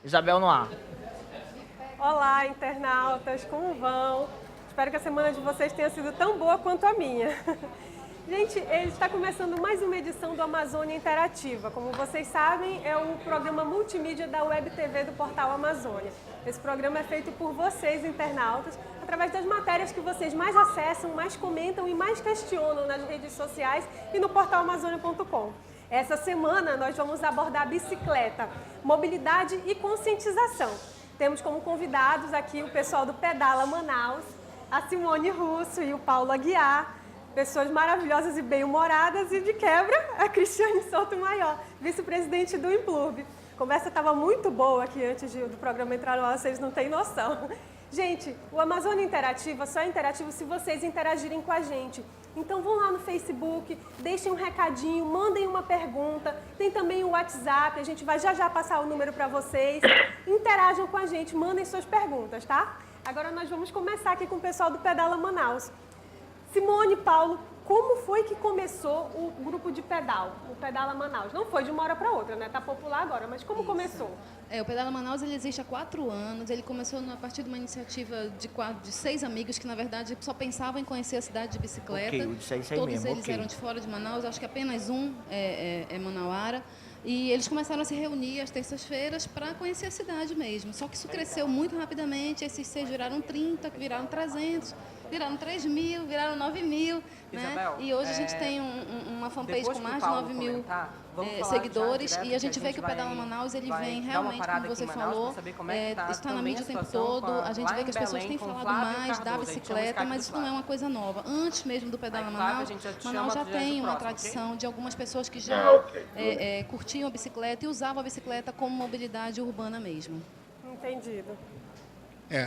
Isabel no ar. Olá, internautas, como vão? Espero que a semana de vocês tenha sido tão boa quanto a minha. Gente, está começando mais uma edição do Amazônia Interativa. Como vocês sabem, é o programa multimídia da Web TV do Portal Amazônia. Esse programa é feito por vocês, internautas, através das matérias que vocês mais acessam, mais comentam e mais questionam nas redes sociais e no portal amazônia.com. Essa semana nós vamos abordar bicicleta, mobilidade e conscientização. Temos como convidados aqui o pessoal do Pedala Manaus, a Simone Russo e o Paulo Aguiar, pessoas maravilhosas e bem-humoradas, e de quebra a Cristiane Sotomayor, vice-presidente do Implurb. A conversa estava muito boa aqui antes do programa entrar no ar, vocês não têm noção. Gente, o Amazônia Interativa só é interativo se vocês interagirem com a gente. Então vão lá no Facebook, deixem um recadinho, mandem uma pergunta. Tem também o WhatsApp, a gente vai já passar o número para vocês. Interajam com a gente, mandem suas perguntas, tá? Agora nós vamos começar aqui com o pessoal do Pedala Manaus. Simone, Paulo, como foi que começou o grupo de pedal, o Pedala Manaus? Não foi de uma hora para outra, né? Tá popular agora, mas como começou? O Pedala Manaus ele existe há 4 anos. Ele começou a partir de uma iniciativa de 6 amigos que, na verdade, só pensavam em conhecer a cidade de bicicleta. Todos eles eram de fora de Manaus, acho que apenas um é manauara. E eles começaram a se reunir às terças-feiras para conhecer a cidade mesmo. Só que isso cresceu muito rapidamente. Esses 6 viraram 30, que viraram 300, viraram 3 mil, viraram 9 mil. Isabel, né? E hoje a gente tem uma fanpage com mais de 9 mil seguidores. E a gente vê que o Pedala Manaus ele vem realmente, como você falou, está na mídia o tempo todo. A gente vê que as pessoas têm falado mais da bicicleta, mas isso não é uma coisa nova. Antes mesmo do Pedala Manaus, Manaus já tem uma tradição de algumas pessoas que já curtiam a bicicleta e usavam a bicicleta como mobilidade urbana mesmo. Entendido.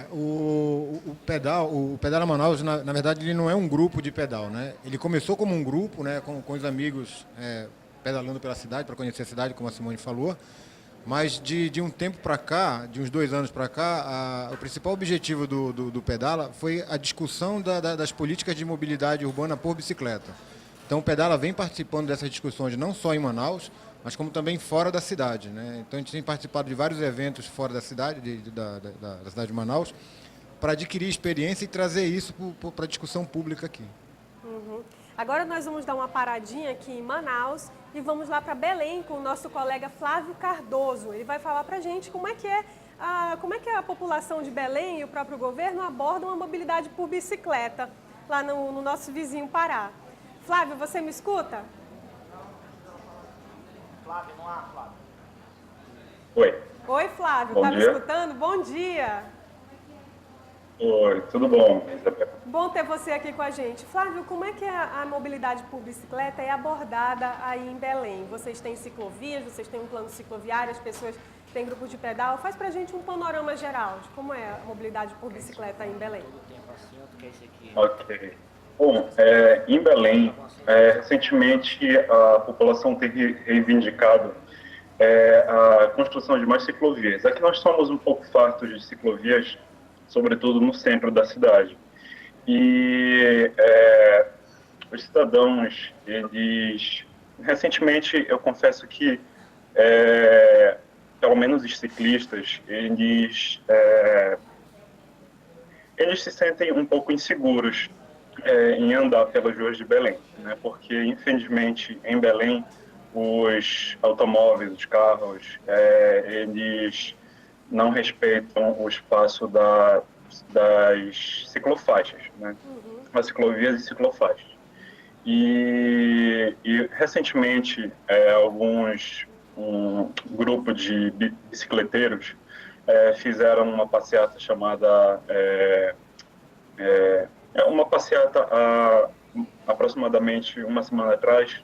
O Pedala Manaus, na verdade, ele não é um grupo de pedal, né? Ele começou como um grupo, né, com os amigos pedalando pela cidade, para conhecer a cidade, como a Simone falou, mas de um tempo para cá, de uns 2 anos para cá, o principal objetivo do Pedala foi a discussão das políticas de mobilidade urbana por bicicleta. Então, o Pedala vem participando dessas discussões não só em Manaus, mas como também fora da cidade, né? Então a gente tem participado de vários eventos fora da cidade, da cidade de Manaus, para adquirir experiência e trazer isso para a discussão pública aqui. Uhum. Agora nós vamos dar uma paradinha aqui em Manaus e vamos lá para Belém com o nosso colega Flávio Cardoso. Ele vai falar para a gente como é que a população de Belém e o próprio governo abordam a mobilidade por bicicleta lá no nosso vizinho Pará. Flávio, você me escuta? Flávio, no ar, Flávio. Oi. Oi, Flávio. Bom Tá dia. me escutando? Bom dia. Oi, tudo bom, Isabel? Bom ter você aqui com a gente. Flávio, como é que a mobilidade por bicicleta é abordada aí em Belém? Vocês têm ciclovias, vocês têm um plano cicloviário, as pessoas têm grupos de pedal. Faz pra gente um panorama geral de como é a mobilidade por bicicleta aí em Belém. Ok. Bom, em Belém, recentemente a população tem reivindicado a construção de mais ciclovias. Aqui nós somos um pouco fartos de ciclovias, sobretudo no centro da cidade. E os cidadãos, eles... Recentemente, eu confesso que, pelo menos os ciclistas, eles se sentem um pouco inseguros em andar pelas ruas de Belém, né? Porque, infelizmente, em Belém, os automóveis, os carros, eles não respeitam o espaço das ciclofaixas, né? As ciclovias e ciclofaixas. E recentemente, um grupo de bicicleteiros fizeram uma passeata chamada... uma passeata há aproximadamente uma semana atrás,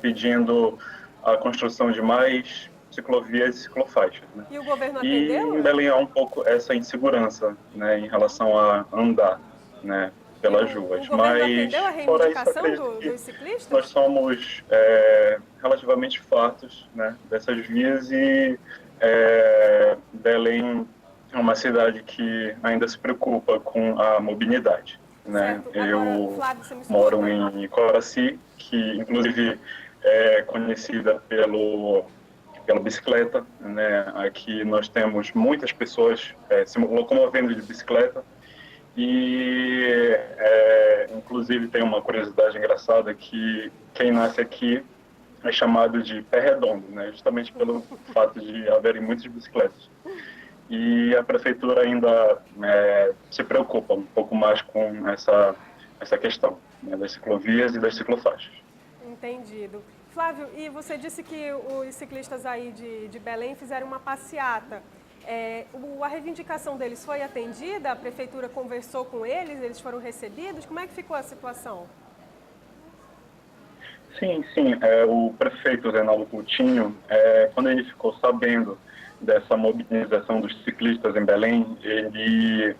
pedindo a construção de mais ciclovias e ciclofaixas, né? E o governo E atendeu? em Belém há um pouco essa insegurança, né, em relação a andar, né, pelas ruas. O governo Mas, atendeu a fora isso, reivindicação acredito que dos ciclistas? nós somos relativamente fartos, né, dessas vias e Belém é uma cidade que ainda se preocupa com a mobilidade, né? Certo. Agora, Eu Flávio, você me escuta? moro em Coraci, que inclusive é conhecida pela bicicleta, né? Aqui nós temos muitas pessoas se locomovendo de bicicleta e, inclusive, tem uma curiosidade engraçada que quem nasce aqui é chamado de pé redondo, né? Justamente pelo fato de haverem muitas bicicletas. E a prefeitura ainda se preocupa um pouco mais com essa questão, né, das ciclovias e das ciclofaixas. Entendido. Flávio, e você disse que os ciclistas aí de Belém fizeram uma passeata. A reivindicação deles foi atendida? A prefeitura conversou com eles? Eles foram recebidos? Como é que ficou a situação? Sim. O prefeito Zenaldo Coutinho, quando ele ficou sabendo dessa mobilização dos ciclistas em Belém, ele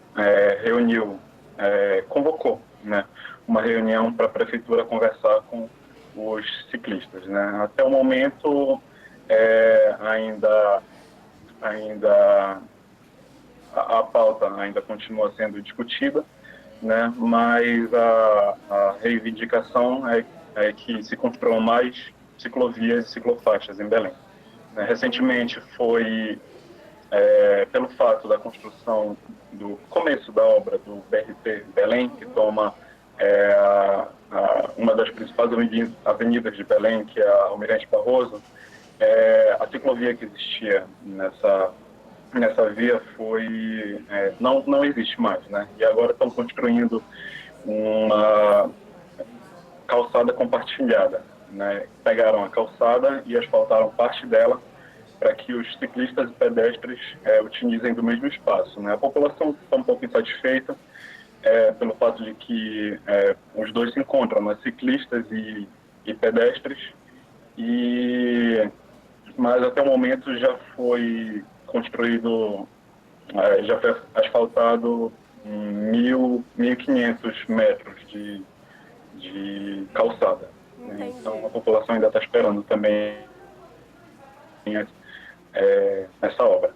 convocou, né, uma reunião para a prefeitura conversar com os ciclistas, né? Até o momento, ainda a pauta ainda continua sendo discutida, né? Mas a reivindicação é que se construam mais ciclovias e ciclofaixas em Belém. Recentemente foi, pelo fato da construção do começo da obra do BRT Belém, que toma uma das principais avenidas de Belém, que é a Almirante Barroso, a ciclovia que existia nessa via não existe mais, né? E agora estão construindo uma calçada compartilhada, né? Pegaram a calçada e asfaltaram parte dela para que os ciclistas e pedestres utilizem do mesmo espaço, né? A população está um pouco insatisfeita pelo fato de que os dois se encontram, né? Ciclistas e pedestres, mas até o momento já foi construído, já foi asfaltado 1.500 metros de calçada. Né? Então a população ainda está esperando também essa obra.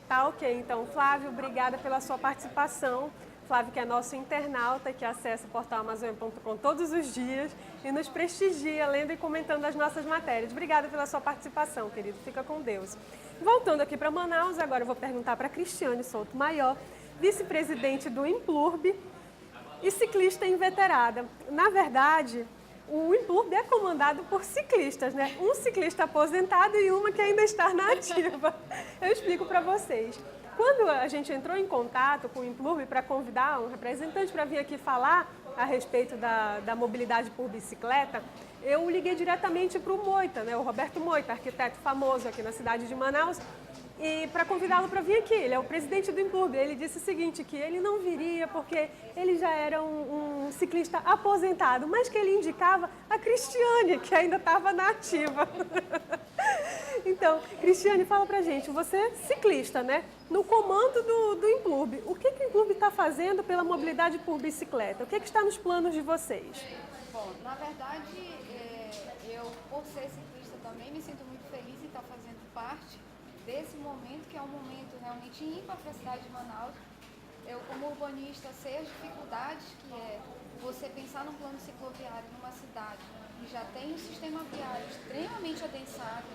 Tá ok, então Flávio, obrigada pela sua participação. Flávio, que é nosso internauta, que acessa o portal Amazônia.com todos os dias e nos prestigia lendo e comentando as nossas matérias. Obrigada pela sua participação, querido. Fica com Deus. Voltando aqui para Manaus, agora eu vou perguntar para Cristiane Souto Maior, vice-presidente do Implurb e ciclista inveterada. Na verdade, o Implurb é comandado por ciclistas, né? Um ciclista aposentado e uma que ainda está na ativa. Eu explico para vocês. Quando a gente entrou em contato com o Implurb para convidar um representante para vir aqui falar a respeito da mobilidade por bicicleta, eu liguei diretamente para o Moita, né? O Roberto Moita, arquiteto famoso aqui na cidade de Manaus, e para convidá-lo para vir aqui. Ele é o presidente do Implurb. Ele disse o seguinte, que ele não viria porque ele já era um ciclista aposentado, mas que ele indicava a Cristiane, que ainda estava na ativa. Então, Cristiane, fala pra gente, você é ciclista, né? No comando do Implurb, o que o Implurb está fazendo pela mobilidade por bicicleta? O que está nos planos de vocês? Bom, na verdade, eu, por ser ciclista também, me sinto muito feliz em estar fazendo parte desse momento, que é um momento realmente ímpar para a cidade de Manaus. Eu, como urbanista, sei as dificuldades que é você pensar num plano cicloviário numa cidade que já tem um sistema viário extremamente adensado,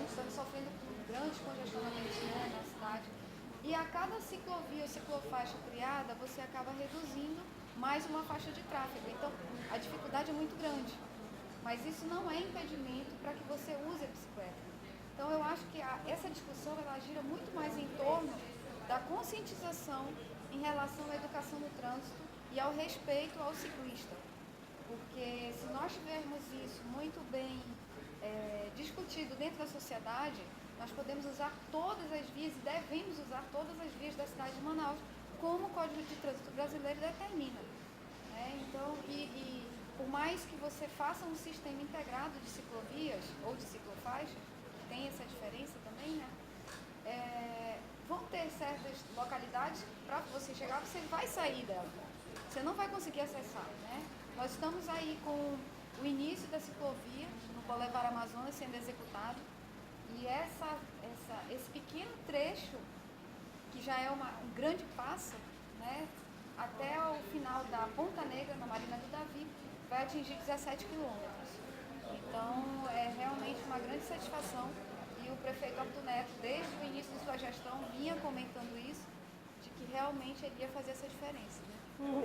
estamos sofrendo com um grande congestionamento, né, na cidade. E a cada ciclovia ou ciclofaixa criada, você acaba reduzindo mais uma faixa de tráfego. Então, a dificuldade é muito grande. Mas isso não é impedimento para que você use a bicicleta. Então, eu acho que essa discussão ela gira muito mais em torno da conscientização em relação à educação no trânsito e ao respeito ao ciclista. Porque se nós tivermos isso muito bem discutido dentro da sociedade, nós podemos usar todas as vias e devemos usar todas as vias da cidade de Manaus, como o Código de Trânsito Brasileiro determina. Né? Então, por mais que você faça um sistema integrado de ciclovias ou de ciclofaixa, tem essa diferença também, né? Vão ter certas localidades para você chegar, você vai sair dela. Você não vai conseguir acessar, né? Nós estamos aí com o início da ciclovia no Boulevard Amazonas sendo executado e esse pequeno trecho, que já é um grande passo, né? Até o final da Ponta Negra, na Marina do Davi, vai atingir 17 quilômetros. Então, é realmente uma grande satisfação e E o prefeito Arthur Neto, desde o início de sua gestão, vinha comentando isso, de que realmente ele ia fazer essa diferença, né?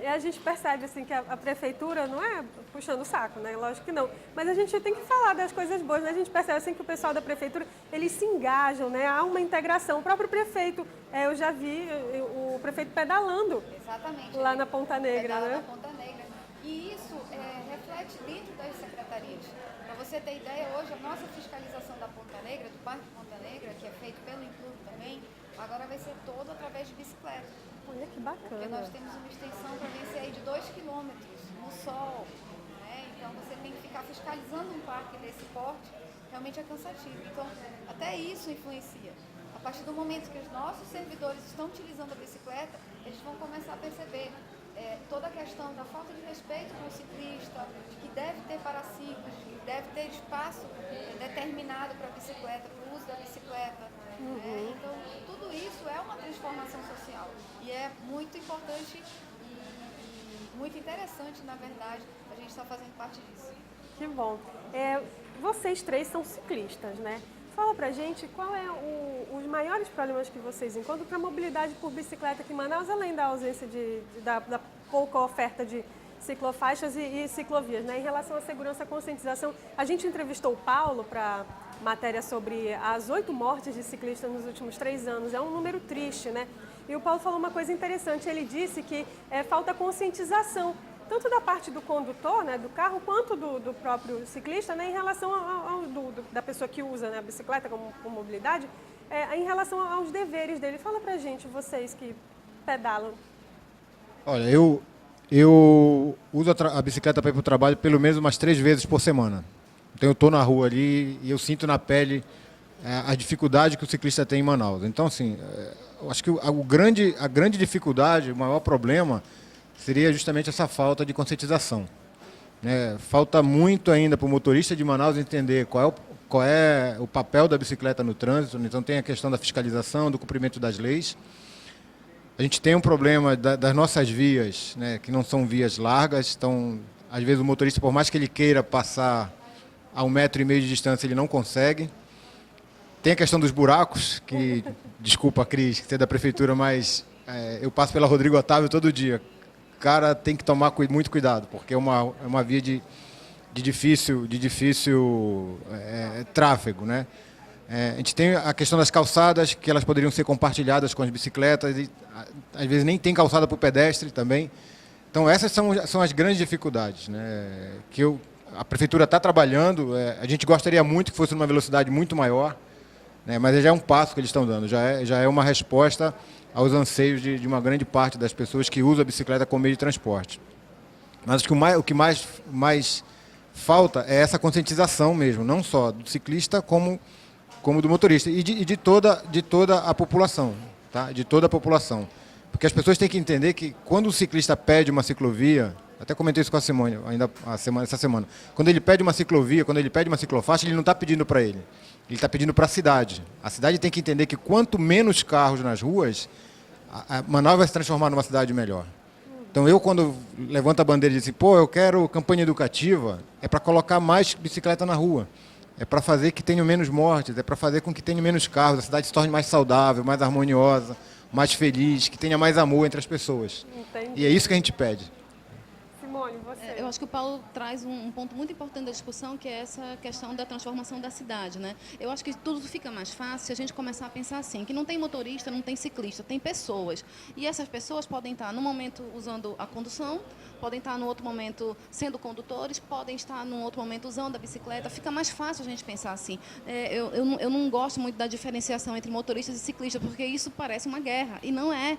E a gente percebe assim, que a prefeitura não é puxando o saco, né? Lógico que não. Mas a gente tem que falar das coisas boas, né? A gente percebe assim, que o pessoal da prefeitura, eles se engajam, né? Há uma integração. O próprio prefeito, eu já vi o prefeito pedalando. Exatamente. Lá na Ponta Negra, pedala né? na Ponta Negra. E isso reflete dentro das secretarias. Para você ter ideia, hoje a nossa fiscalização da Ponta Negra, do Parque Ponta Negra, que é feito pelo Inclube também, agora vai ser todo através de bicicleta. Olha que bacana. Porque nós temos uma extensão para vencer aí de 2 quilômetros no sol, né? Então você tem que ficar fiscalizando um parque desse porte, realmente é cansativo. Então até isso influencia. A partir do momento que os nossos servidores estão utilizando a bicicleta, eles vão começar a perceber toda a questão da falta de respeito com o ciclista, de que deve ter paraciclos, de que deve ter espaço determinado para a bicicleta, para o uso da bicicleta. Né? Então, tudo isso é uma transformação social e é muito importante e muito interessante, na verdade, a gente estar fazendo parte disso. Que bom. Vocês três são ciclistas, né? Fala pra gente qual é os maiores problemas que vocês encontram para a mobilidade por bicicleta aqui em Manaus, além da ausência da pouca oferta de ciclofaixas e ciclovias, né? Em relação à segurança e conscientização, a gente entrevistou o Paulo para matéria sobre as 8 mortes de ciclistas nos últimos 3 anos. É um número triste, né? E o Paulo falou uma coisa interessante, ele disse que falta conscientização, tanto da parte do condutor, né, do carro, quanto do próprio ciclista, né, em relação da pessoa que usa, né, a bicicleta como mobilidade, em relação aos deveres dele. Fala pra gente, vocês que pedalam. Olha, eu uso a bicicleta para ir para o trabalho pelo menos umas 3 vezes por semana. Então eu estou na rua ali e eu sinto na pele a dificuldade que o ciclista tem em Manaus. Então, assim, eu acho que a grande dificuldade, o maior problema, seria justamente essa falta de conscientização. Falta muito ainda para o motorista de Manaus entender qual é o papel da bicicleta no trânsito. Então tem a questão da fiscalização, do cumprimento das leis. A gente tem um problema das nossas vias, né, que não são vias largas. Então, às vezes o motorista, por mais que ele queira passar a 1,5 metro de distância, ele não consegue. Tem a questão dos buracos, que, desculpa, Cris, que você é da prefeitura, mas eu passo pela Rodrigo Otávio todo dia. O cara tem que tomar muito cuidado, porque é uma via de difícil tráfego, né? A gente tem a questão das calçadas, que elas poderiam ser compartilhadas com as bicicletas, e às vezes nem tem calçada para o pedestre também. Então essas são as grandes dificuldades, né? A prefeitura está trabalhando, a gente gostaria muito que fosse numa velocidade muito maior, né? Mas já é um passo que eles estão dando, já é uma resposta aos anseios de uma grande parte das pessoas que usam a bicicleta como meio de transporte. Mas acho que o que mais falta é essa conscientização mesmo, não só do ciclista como do motorista e de toda a população, tá? De toda a população. Porque as pessoas têm que entender que quando o ciclista pede uma ciclovia, até comentei isso com a Simone essa semana, quando ele pede uma ciclovia, quando ele pede uma ciclofaixa, ele não está pedindo para ele está pedindo para a cidade. A cidade tem que entender que quanto menos carros nas ruas, Manaus vai se transformar numa cidade melhor. Então quando levanto a bandeira e digo assim, eu quero campanha educativa, é para colocar mais bicicleta na rua. É para fazer que tenham menos mortes, é para fazer com que tenham menos carros, a cidade se torne mais saudável, mais harmoniosa, mais feliz, que tenha mais amor entre as pessoas. Entendi. E é isso que a gente pede. Simone, você. Eu acho que o Paulo traz um ponto muito importante da discussão, que é essa questão da transformação da cidade, né? Eu acho que tudo fica mais fácil se a gente começar a pensar assim, que não tem motorista, não tem ciclista, tem pessoas. E essas pessoas podem estar no momento usando a condução, podem estar no outro momento sendo condutores, podem estar no outro momento usando a bicicleta. Fica mais fácil a gente pensar assim. Eu não gosto muito da diferenciação entre motoristas e ciclistas, porque isso parece uma guerra. E não é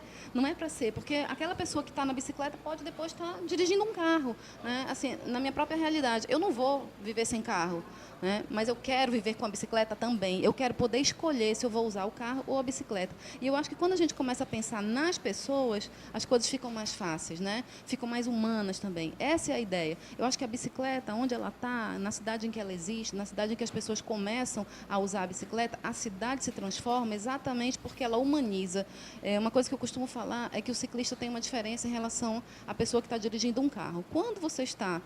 para ser, porque aquela pessoa que está na bicicleta pode depois estar dirigindo um carro, né? Assim, na minha própria realidade, eu não vou viver sem carro, né? Mas eu quero viver com a bicicleta também. Eu quero poder escolher se eu vou usar o carro ou a bicicleta. E eu acho que quando a gente começa a pensar nas pessoas, as coisas ficam mais fáceis, né? Ficam mais humanas também. Essa é a ideia. Eu acho que a bicicleta, onde ela está, na cidade em que ela existe, na cidade em que as pessoas começam a usar a bicicleta, a cidade se transforma exatamente porque ela humaniza. Uma coisa que eu costumo falar é que o ciclista tem uma diferença em relação à pessoa que está dirigindo um carro. Quando quando você está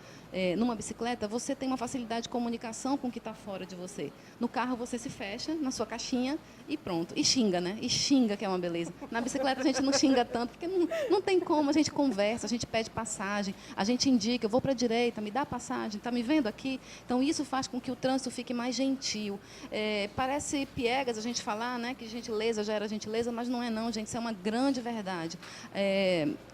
numa bicicleta, você tem uma facilidade de comunicação com o que está fora de você. No carro, você se fecha na sua caixinha e pronto. E xinga, né? E xinga, que é uma beleza. Na bicicleta, a gente não xinga tanto, porque não tem como. A gente conversa, a gente pede passagem, a gente indica, eu vou para a direita, me dá passagem, está me vendo aqui? Então, isso faz com que o trânsito fique mais gentil. Parece piegas a gente falar, né, que gentileza gera gentileza, mas não é não, gente. Isso é uma grande verdade.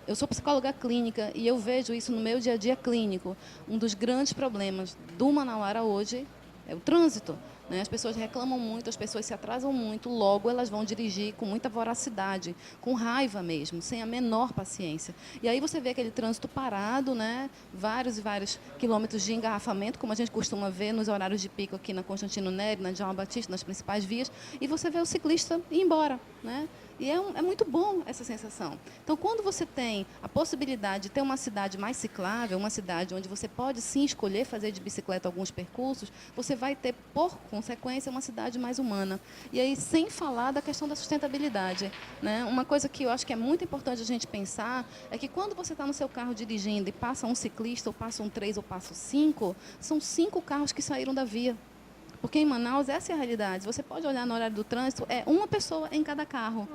Eu sou psicóloga clínica e eu vejo isso no meu dia a dia clínico. Um dos grandes problemas do Manauara hoje é o trânsito. Né? As pessoas reclamam muito, as pessoas se atrasam muito, logo elas vão dirigir com muita voracidade, com raiva mesmo, sem a menor paciência. E aí você vê aquele trânsito parado, né? Vários e vários quilômetros de engarrafamento, como a gente costuma ver nos horários de pico aqui na Constantino Nery, na Djalma Batista, nas principais vias, e você vê o ciclista ir embora. Né? E é muito bom essa sensação. Então, quando você tem a possibilidade de ter uma cidade mais ciclável, uma cidade onde você pode, sim, escolher fazer de bicicleta alguns percursos, você vai ter, por consequência, uma cidade mais humana. E aí, sem falar da questão da sustentabilidade. Né? Uma coisa que eu acho que é muito importante a gente pensar é que quando você está no seu carro dirigindo e passa um ciclista, ou passa um 3, ou passa 5, são 5 carros que saíram da via. Porque em Manaus essa é a realidade. Você pode olhar no horário do trânsito, é uma pessoa em cada carro,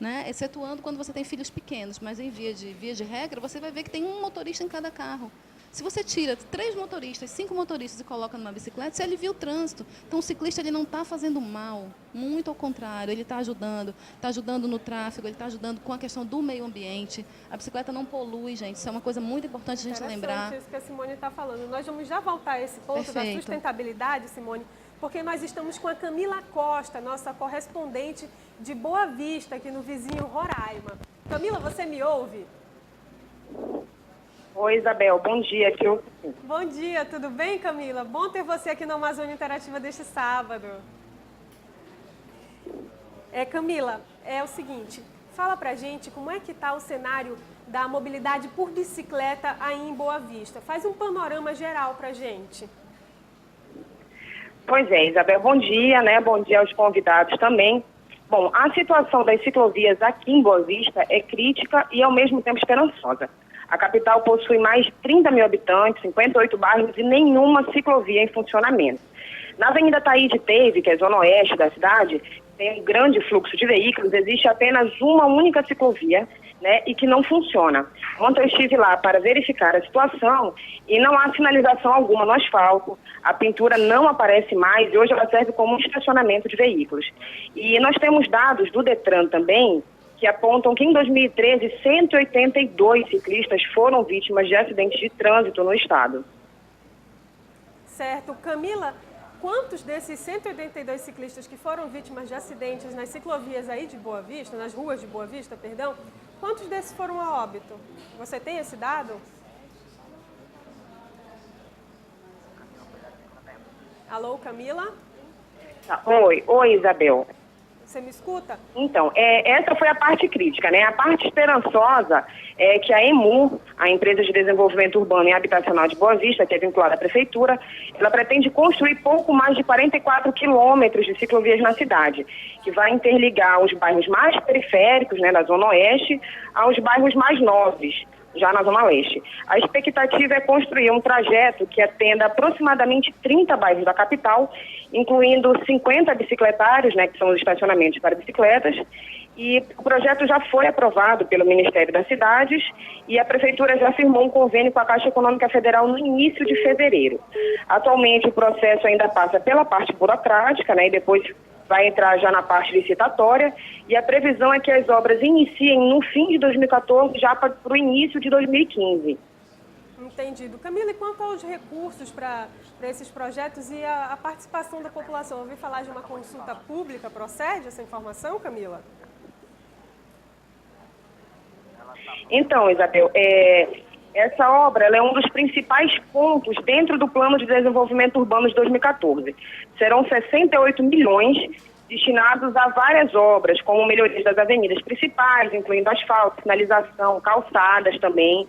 né? Excetuando quando você tem filhos pequenos, mas em via de regra, você vai ver que tem um motorista em cada carro. Se você tira 3 motoristas, 5 motoristas e coloca numa bicicleta, você alivia o trânsito. Então o ciclista ele não está fazendo mal, muito ao contrário, ele está ajudando no tráfego, ele está ajudando com a questão do meio ambiente. A bicicleta não polui, gente, isso é uma coisa muito importante a gente lembrar. Isso que a Simone está falando. Nós vamos já voltar a esse ponto da sustentabilidade, Simone, porque nós estamos com a Camila Costa, nossa correspondente de Boa Vista, aqui no vizinho Roraima. Camila, você me ouve? Oi, Isabel, bom dia. Bom dia, tudo bem, Camila? Bom ter você aqui na Amazônia Interativa deste sábado. Camila, é o seguinte, fala pra gente como é que está o cenário da mobilidade por bicicleta aí em Boa Vista. Faz um panorama geral pra gente. Pois é, Isabel, bom dia, né? Bom dia aos convidados também. Bom, a situação das ciclovias aqui em Boa Vista é crítica e ao mesmo tempo esperançosa. A capital possui mais de 30 mil habitantes, 58 bairros e nenhuma ciclovia em funcionamento. Na Avenida Taíde Teve, que é a zona oeste da cidade, tem um grande fluxo de veículos, existe apenas uma única ciclovia, né, e que não funciona. Ontem eu estive lá para verificar a situação e não há sinalização alguma no asfalto, a pintura não aparece mais e hoje ela serve como um estacionamento de veículos. E nós temos dados do Detran também, que apontam que em 2013, 182 ciclistas foram vítimas de acidentes de trânsito no estado. Certo. Camila, quantos desses 182 ciclistas que foram vítimas de acidentes nas ciclovias aí de Boa Vista, nas ruas de Boa Vista, perdão, quantos desses foram a óbito? Você tem esse dado? Alô, Camila? Oi, Isabel. Você me escuta? Então, essa foi a parte crítica, né? A parte esperançosa é que a EMU, a Empresa de Desenvolvimento Urbano e Habitacional de Boa Vista, que é vinculada à Prefeitura, ela pretende construir pouco mais de 44 quilômetros de ciclovias na cidade, que vai interligar os bairros mais periféricos, né, da Zona Oeste, aos bairros mais nobres, já na Zona Leste. A expectativa é construir um trajeto que atenda aproximadamente 30 bairros da capital, incluindo 50 bicicletários, né, que são os estacionamentos para bicicletas, e o projeto já foi aprovado pelo Ministério das Cidades e a Prefeitura já firmou um convênio com a Caixa Econômica Federal no início de fevereiro. Atualmente o processo ainda passa pela parte burocrática, né, e depois vai entrar já na parte licitatória, e a previsão é que as obras iniciem no fim de 2014, já para o início de 2015. Entendido. Camila, e quanto aos recursos para esses projetos e a participação da população? Eu ouvi falar de uma consulta pública, procede essa informação, Camila? Então, Isabel, essa obra ela é um dos principais pontos dentro do Plano de Desenvolvimento Urbano de 2014. Serão 68 milhões destinados a várias obras, como melhorias das avenidas principais, incluindo asfalto, sinalização, calçadas também,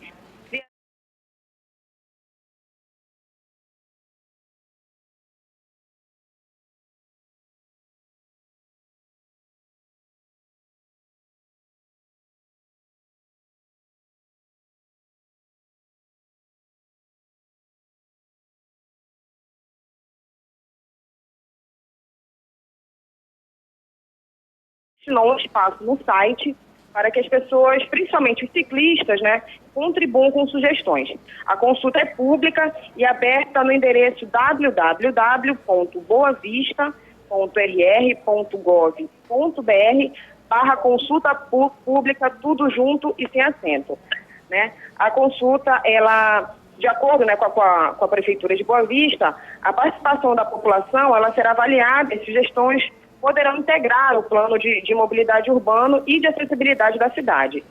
destinou um espaço no site para que as pessoas, principalmente os ciclistas, né, contribuam com sugestões. A consulta é pública e aberta no endereço www.boavista.rr.gov.br/consulta pública, tudo junto e sem acento, né? A consulta, ela, de acordo, né, com a Prefeitura de Boa Vista, a participação da população ela será avaliada e sugestões poderão integrar o plano de mobilidade urbano e de acessibilidade da cidade.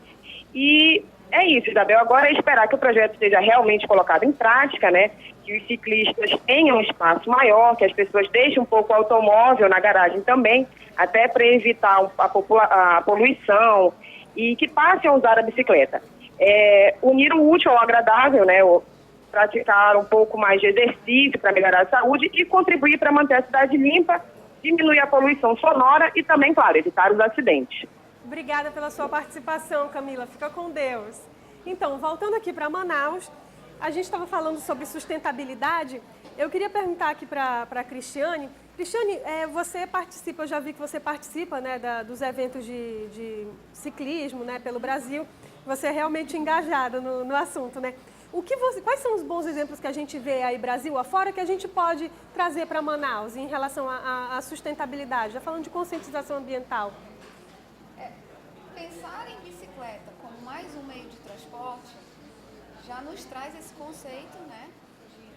E é isso, Isabel. Agora é esperar que o projeto seja realmente colocado em prática, né? Que os ciclistas tenham um espaço maior, que as pessoas deixem um pouco o automóvel na garagem também, até para evitar a poluição, e que passem a usar a bicicleta. Unir o útil ao agradável, né? Praticar um pouco mais de exercício para melhorar a saúde e contribuir para manter a cidade limpa, diminuir a poluição sonora e também, claro, evitar os acidentes. Obrigada pela sua participação, Camila. Fica com Deus. Então, voltando aqui para Manaus, a gente estava falando sobre sustentabilidade. Eu queria perguntar aqui para a Cristiane. Cristiane, você participa, eu já vi que você participa, né, dos eventos de ciclismo, né, pelo Brasil. Você é realmente engajada no assunto, né? Quais são os bons exemplos que a gente vê aí Brasil afora que a gente pode trazer para Manaus em relação à sustentabilidade? Já falando de conscientização ambiental. Pensar em bicicleta como mais um meio de transporte já nos traz esse conceito, né,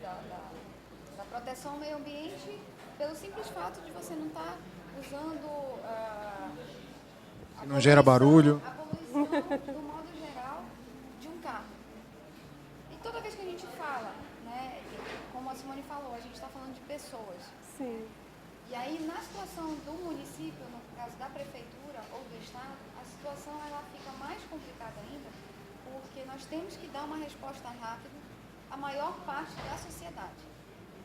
da proteção ao meio ambiente, pelo simples fato de você não estar usando não gera barulho. A poluição do modo geral de um carro. E toda vez que a gente fala, né, como a Simone falou, a gente está falando de pessoas. Sim. E aí, na situação do município, no caso da prefeitura ou do estado, a situação ela fica mais complicada ainda, porque nós temos que dar uma resposta rápida à maior parte da sociedade.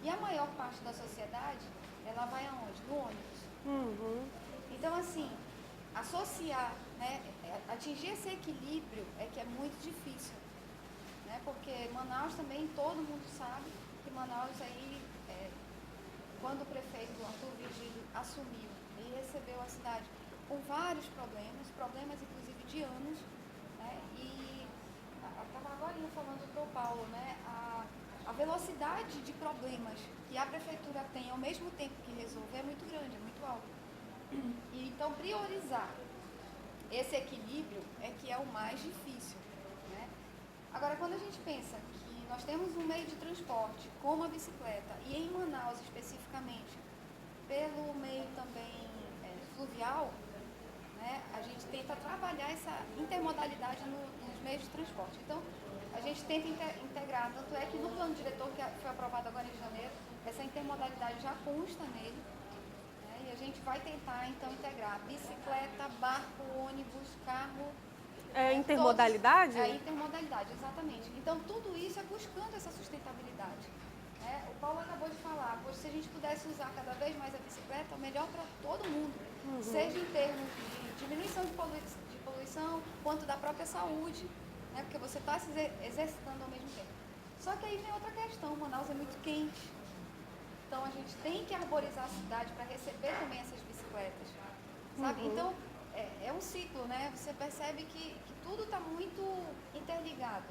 E a maior parte da sociedade, ela vai aonde? No ônibus. Uhum. Então, assim, associar, né, atingir esse equilíbrio é que é muito difícil, né? Porque Manaus também, todo mundo sabe que Manaus aí, quando o prefeito Arthur Virgílio assumiu e recebeu a cidade com vários problemas inclusive de anos, né? E estava agora falando para o Paulo, né? A velocidade de problemas que a prefeitura tem ao mesmo tempo que resolver é muito grande, é muito alta. E então priorizar esse equilíbrio é que é o mais difícil, né? Agora, quando a gente pensa que nós temos um meio de transporte como a bicicleta e em Manaus especificamente pelo meio também fluvial, né, a gente tenta trabalhar essa intermodalidade nos meios de transporte. Então, a gente tenta integrar, tanto é que no plano diretor que foi aprovado agora em janeiro, essa intermodalidade já consta nele, né, e a gente vai tentar então integrar bicicleta, barco, ônibus, carro. Intermodalidade? Intermodalidade, exatamente. Então, tudo isso é buscando essa sustentabilidade. O Paulo acabou de falar, pois se a gente pudesse usar cada vez mais a bicicleta, melhor para todo mundo, seja em termos de diminuição de poluição, quanto da própria saúde, né, porque você está se exercitando ao mesmo tempo. Só que aí vem outra questão, Manaus é muito quente, então a gente tem que arborizar a cidade para receber também essas bicicletas, sabe? Então, é um ciclo, né? Você percebe que tudo está muito interligado.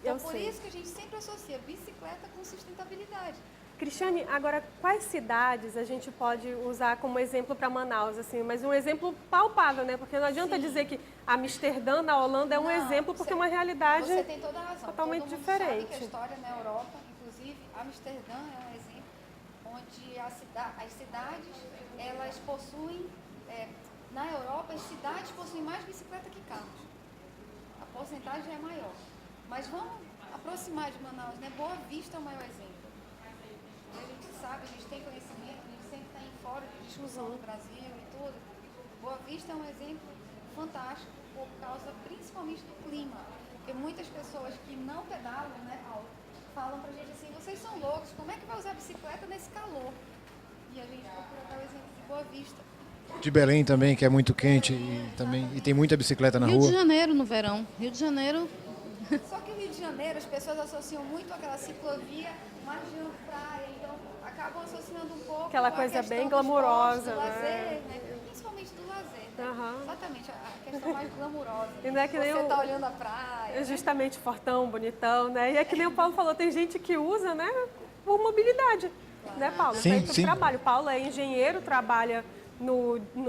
Então, por isso que a gente sempre associa bicicleta com sustentabilidade. Cristiane, agora, quais cidades a gente pode usar como exemplo para Manaus, assim, mas um exemplo palpável, né? Porque não adianta dizer que Amsterdã, na Holanda, é um exemplo, porque é uma realidade você tem toda a razão. totalmente Todo mundo diferente. sabe que a história na Europa, inclusive, Amsterdã é um exemplo onde as cidades, elas possuem, na Europa, as cidades possuem mais bicicleta que carros. A porcentagem é maior. Mas vamos aproximar de Manaus, né? Boa Vista é o maior exemplo. A gente sabe, a gente tem conhecimento, a gente sempre está em fórum de discussão no Brasil e tudo. Boa Vista é um exemplo fantástico por causa principalmente do clima. Porque muitas pessoas que não pedalam, né, Paulo, falam pra gente assim, vocês são loucos, como é que vai usar bicicleta nesse calor? E a gente procura dar o exemplo de Boa Vista. De Belém também, que é muito quente e tem muita bicicleta na rua. Rio de Janeiro no verão. Rio de Janeiro. Só que o Rio de Janeiro, as pessoas associam muito aquela ciclovia, marginal praia, então acabam associando um pouco aquela coisa bem glamurosa, do lazer, né? Principalmente do lazer. Exatamente, a questão mais glamurosa. E não é que nem você tá olhando a praia. É justamente fortão, bonitão, né? E é que nem o Paulo falou, tem gente que usa, né, por mobilidade, né, Paulo? Sim, sim. Trabalho. O Paulo é engenheiro, trabalha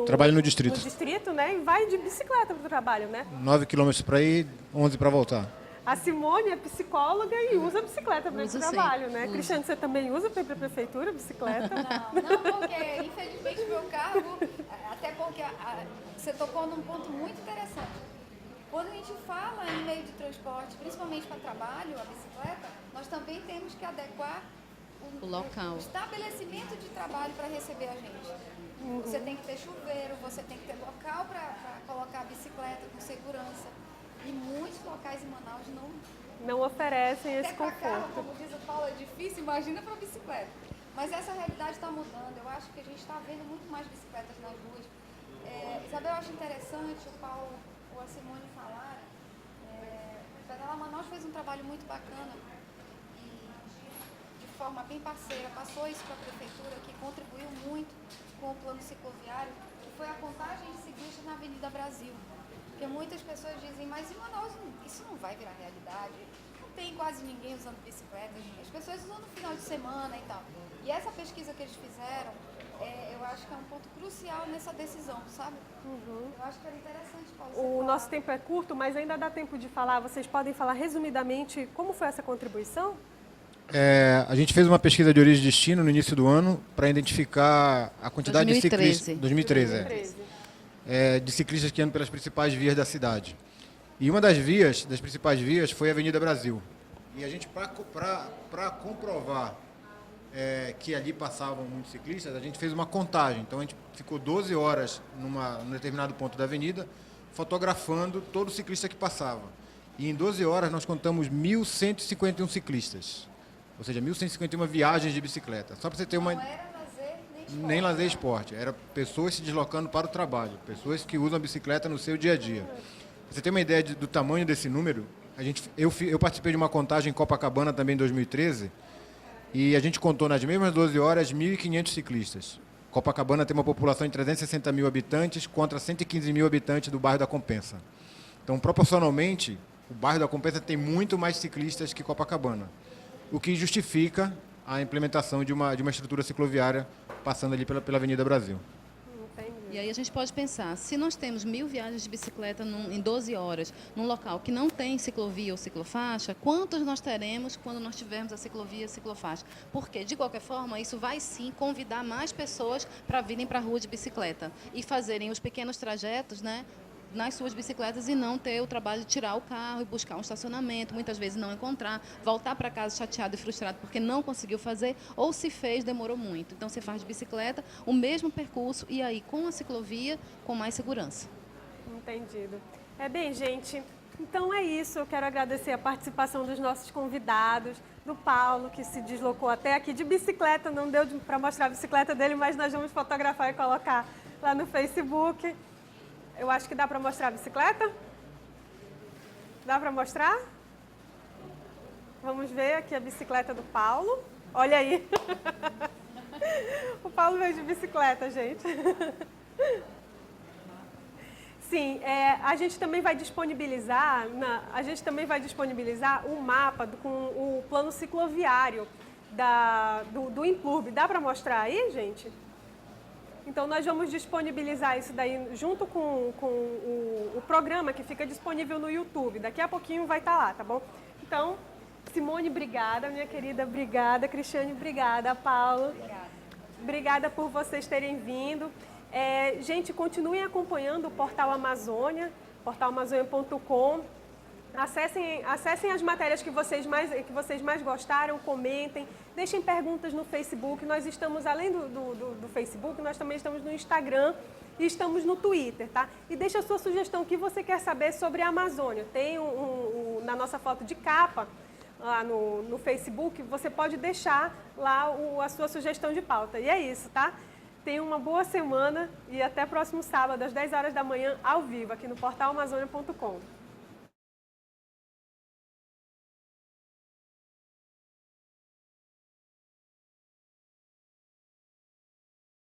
Trabalho no distrito. No distrito, né? E vai de bicicleta para o trabalho, né? 9 quilômetros para ir, 11 para voltar. A Simone é psicóloga e usa bicicleta para ir para o trabalho, né? Uso. Cristiano, você também usa para ir para a prefeitura bicicleta? Não, porque infelizmente meu cargo, até porque você tocou num ponto muito interessante. Quando a gente fala em meio de transporte, principalmente para trabalho, a bicicleta, nós também temos que adequar O local. o estabelecimento de trabalho para receber a gente. Você tem que ter chuveiro, você tem que ter local para colocar a bicicleta com segurança. E muitos locais em Manaus Não oferecem esse até para carro, conforto. como diz o Paulo, é difícil, imagina para bicicleta. Mas essa realidade está mudando. Eu acho que a gente está vendo muito mais bicicletas nas ruas. Isabel, eu acho interessante o Paulo ou a Simone falarem. O Pedala Manaus fez um trabalho muito bacana e de forma bem parceira. Passou isso para a prefeitura, que contribuiu muito com o plano cicloviário, que foi a contagem de ciclistas na Avenida Brasil. Porque muitas pessoas dizem, mas em Manaus isso não vai virar realidade. Não tem quase ninguém usando bicicleta, as pessoas usam no final de semana e tal. E essa pesquisa que eles fizeram, eu acho que é um ponto crucial nessa decisão, sabe? Eu acho que era interessante, Paulo. O nosso tempo é curto, mas ainda dá tempo de falar. Vocês podem falar resumidamente como foi essa contribuição? A gente fez uma pesquisa de origem e destino no início do ano para identificar a quantidade 2013. de ciclistas. 2013. De ciclistas que andam pelas principais vias da cidade. E uma das principais vias, foi a Avenida Brasil. E a gente, para comprovar que ali passavam muitos ciclistas, a gente fez uma contagem. Então a gente ficou 12 horas num determinado ponto da avenida, fotografando todo ciclista que passava. E em 12 horas nós contamos 1.151 ciclistas. Ou seja, 1.151 viagens de bicicleta. Só para você ter uma... Não era lazer nem esporte. Nem lazer e esporte. Era pessoas se deslocando para o trabalho. Pessoas que usam a bicicleta no seu dia a dia. Pra você ter uma ideia do tamanho desse número, eu participei de uma contagem em Copacabana também em 2013, e a gente contou nas mesmas 12 horas 1.500 ciclistas. Copacabana tem uma população de 360 mil habitantes contra 115 mil habitantes do bairro da Compensa. Então, proporcionalmente, o bairro da Compensa tem muito mais ciclistas que Copacabana, o que justifica a implementação de uma estrutura cicloviária passando ali pela Avenida Brasil. E aí a gente pode pensar, se nós temos 1.000 viagens de bicicleta em 12 horas, num local que não tem ciclovia ou ciclofaixa, quantos nós teremos quando nós tivermos a ciclovia e ciclofaixa? Porque, de qualquer forma, isso vai sim convidar mais pessoas para virem para a rua de bicicleta e fazerem os pequenos trajetos, né, nas suas bicicletas e não ter o trabalho de tirar o carro e buscar um estacionamento, muitas vezes não encontrar, voltar para casa chateado e frustrado porque não conseguiu fazer, ou se fez, demorou muito. Então, você faz de bicicleta o mesmo percurso e aí com a ciclovia, com mais segurança. Entendido. Bem, gente, então é isso. Eu quero agradecer a participação dos nossos convidados, do Paulo, que se deslocou até aqui de bicicleta, não deu para mostrar a bicicleta dele, mas nós vamos fotografar e colocar lá no Facebook. Eu acho que dá para mostrar a bicicleta? Dá para mostrar? Vamos ver aqui a bicicleta do Paulo. Olha aí. O Paulo veio de bicicleta, gente. Sim, a gente também vai disponibilizar, o mapa com o plano cicloviário do Implurb. Dá para mostrar aí, gente? Então, nós vamos disponibilizar isso daí junto com o programa que fica disponível no YouTube. Daqui a pouquinho vai estar lá, tá bom? Então, Simone, obrigada, minha querida, obrigada. Cristiane, obrigada. Paulo, obrigada por vocês terem vindo. Gente, continuem acompanhando o Portal Amazônia, portalamazônia.com. Acessem as matérias que vocês mais gostaram, comentem, deixem perguntas no Facebook. Nós estamos, além do Facebook, nós também estamos no Instagram e estamos no Twitter, tá? E deixa a sua sugestão, o que você quer saber sobre a Amazônia. Tem na nossa foto de capa, lá no Facebook, você pode deixar lá a sua sugestão de pauta. E é isso, tá? Tenha uma boa semana e até próximo sábado, às 10 horas da manhã, ao vivo, aqui no portalamazônia.com.